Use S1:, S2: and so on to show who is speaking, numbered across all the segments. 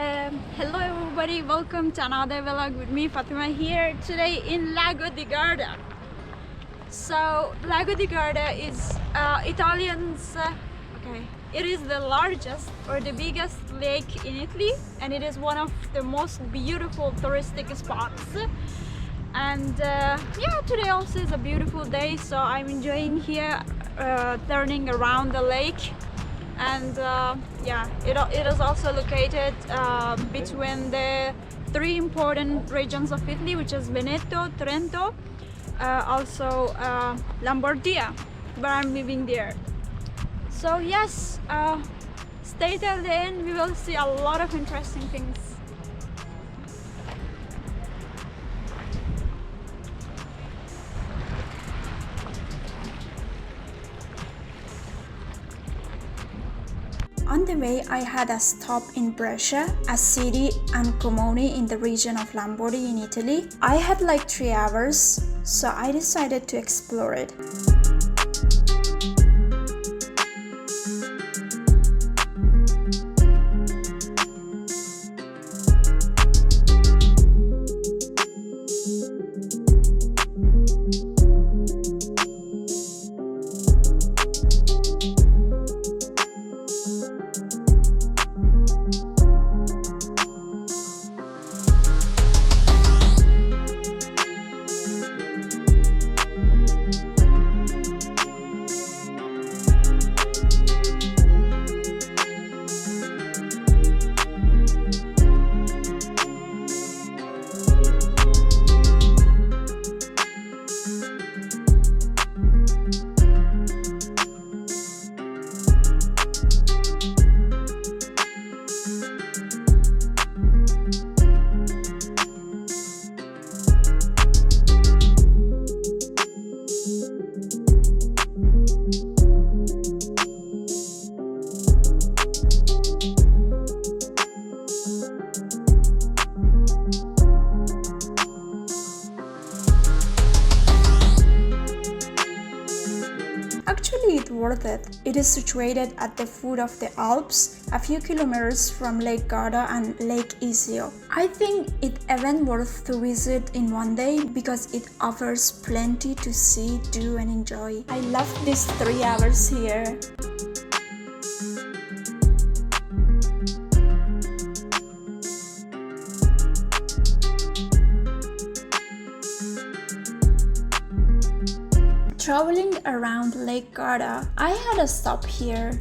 S1: Hello everybody, welcome to another vlog with me, Fatima here today in Lago di Garda. So Lago di Garda is Italian's it is the largest or the biggest lake in Italy, and it is one of the most beautiful touristic spots. And yeah, today also is a beautiful day, so I'm enjoying here turning around the lake. And yeah, it is also located between the three important regions of Italy, which is Veneto, Trento, also Lombardia, where I'm living there. So yes, stay till the end, we will see a lot of interesting things. On the way, I had a stop in Brescia, a city and comune in the region of Lombardy in Italy. I had like 3 hours, so I decided to explore it. Actually, it's worth it. It is situated at the foot of the Alps, a few kilometers from Lake Garda and Lake Iseo. I think it's even worth to visit in one day because it offers plenty to see, do and enjoy. I love these 3 hours here. Traveling around Lake Garda, I had a stop here.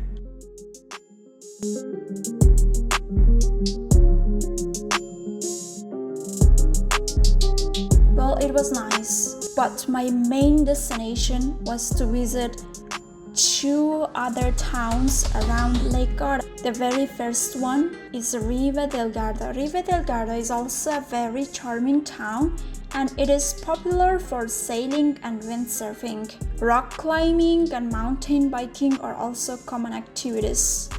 S1: Well, it was nice, but my main destination was to visit 2 other towns around Lake Garda. The very first one is Riva Del Garda. Riva Del Garda is also a very charming town, and it is popular for sailing and windsurfing. Rock climbing and mountain biking are also common activities.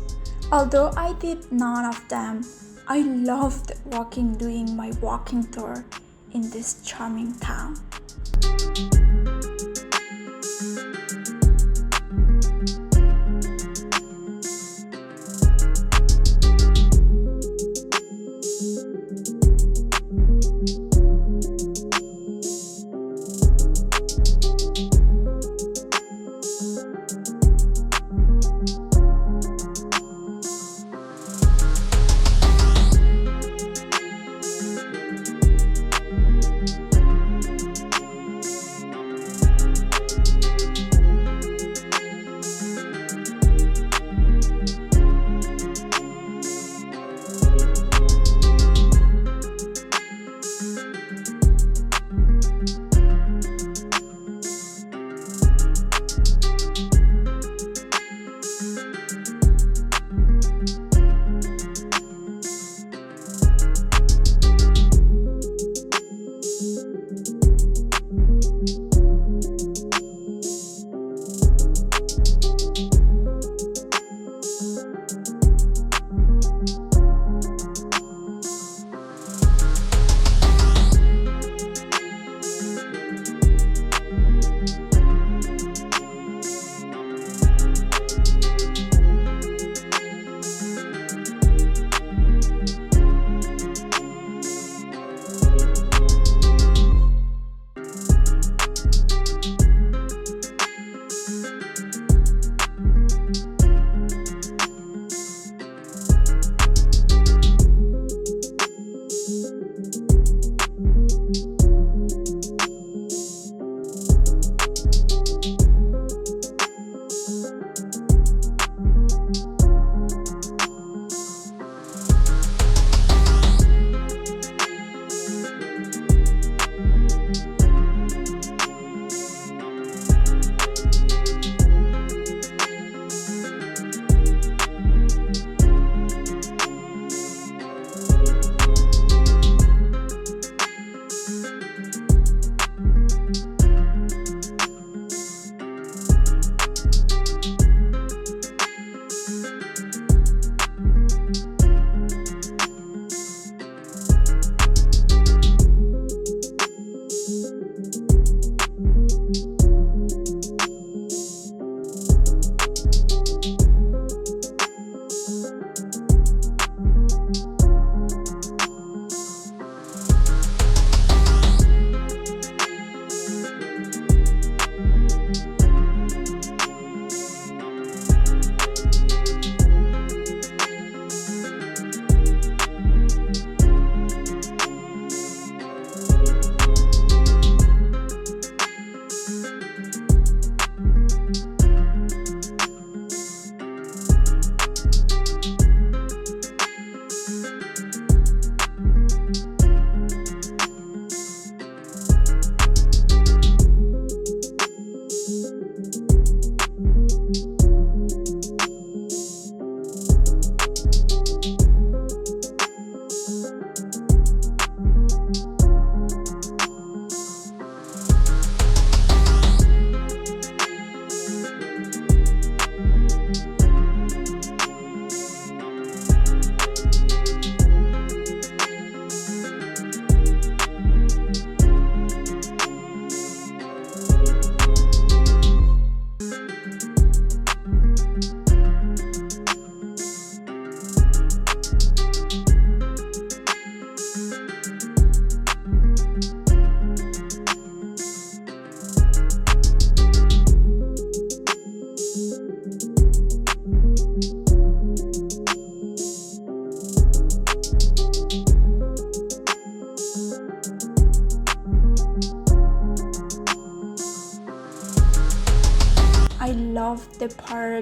S1: Although I did none of them, I loved doing my walking tour in this charming town.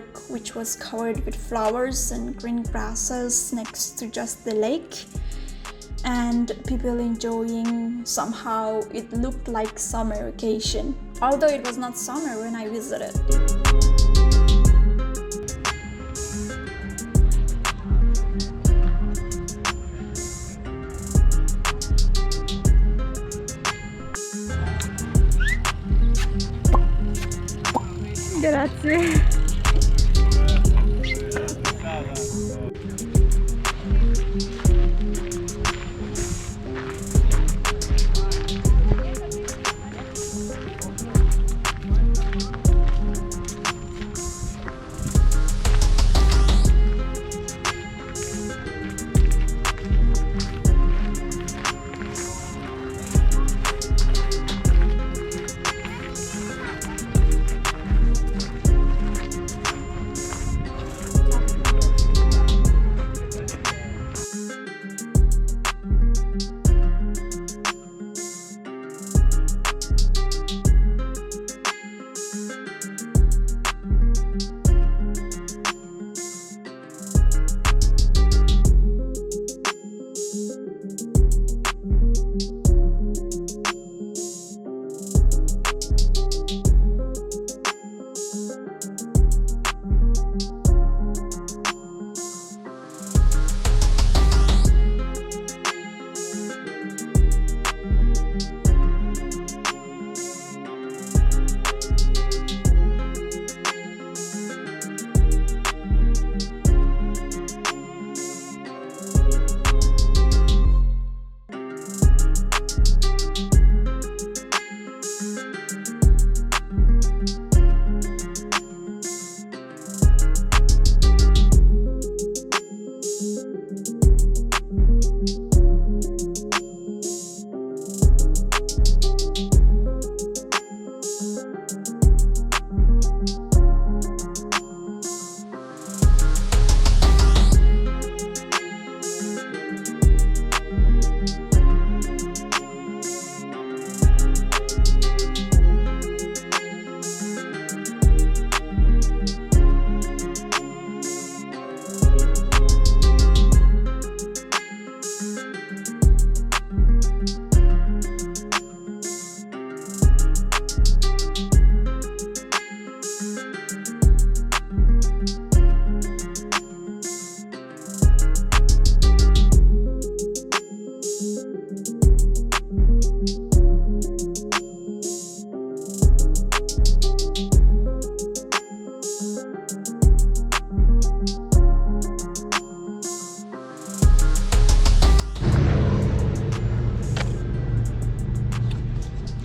S1: park which was covered with flowers and green grasses next to just the lake, and people enjoying. Somehow it looked like summer vacation, although it was not summer when I visited.
S2: Grazie.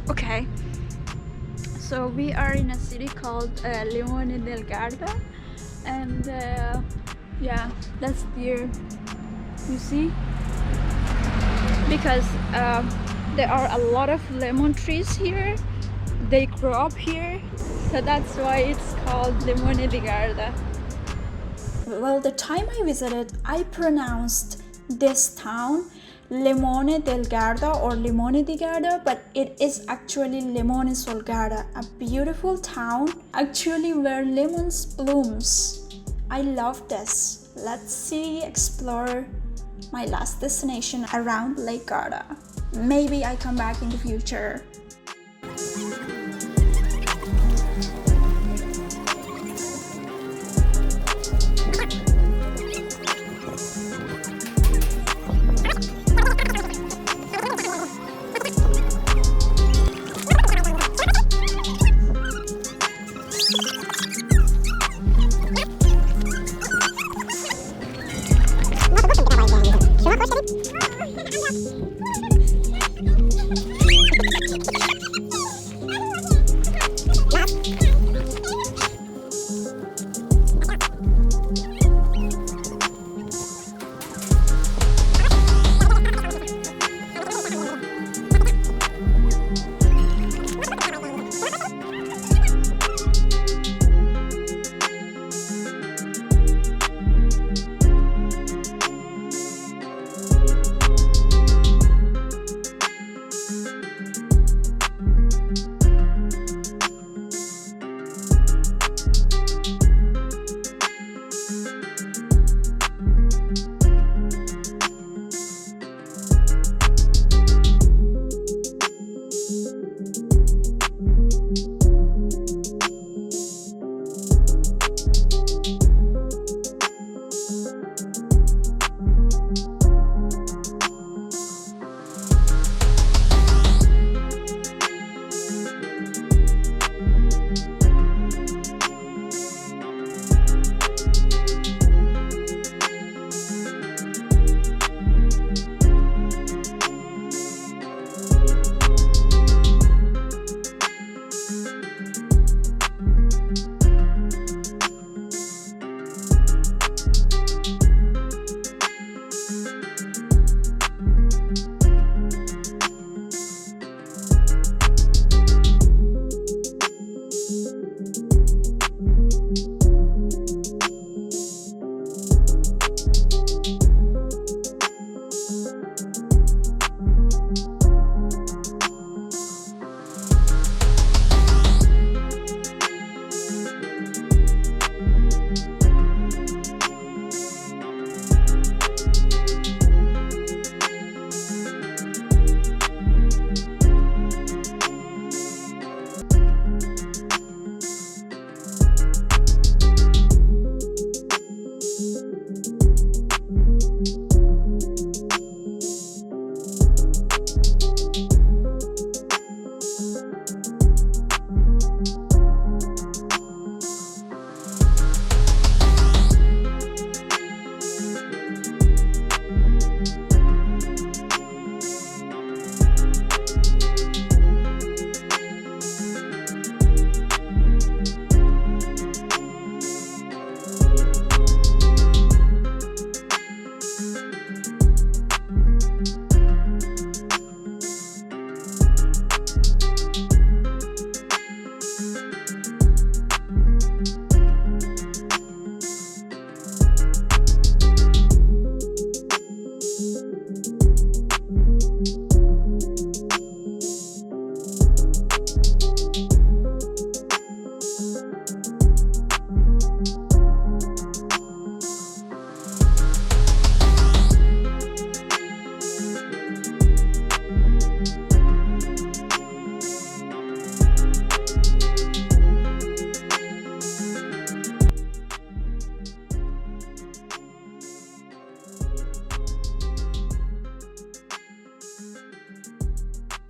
S1: Okay, so we are in a city called Limone del Garda, and yeah, that's here, you see, because there are a lot of lemon trees here. They grow up here, so that's why it's called Limone del Garda. Well, the time I visited, I pronounced this town Limone del Garda or Limone di Garda, but it is actually Limone Sul Garda, a beautiful town actually where lemons blooms. I love this. Let's see, explore my last destination around Lake Garda. Maybe I come back in the future.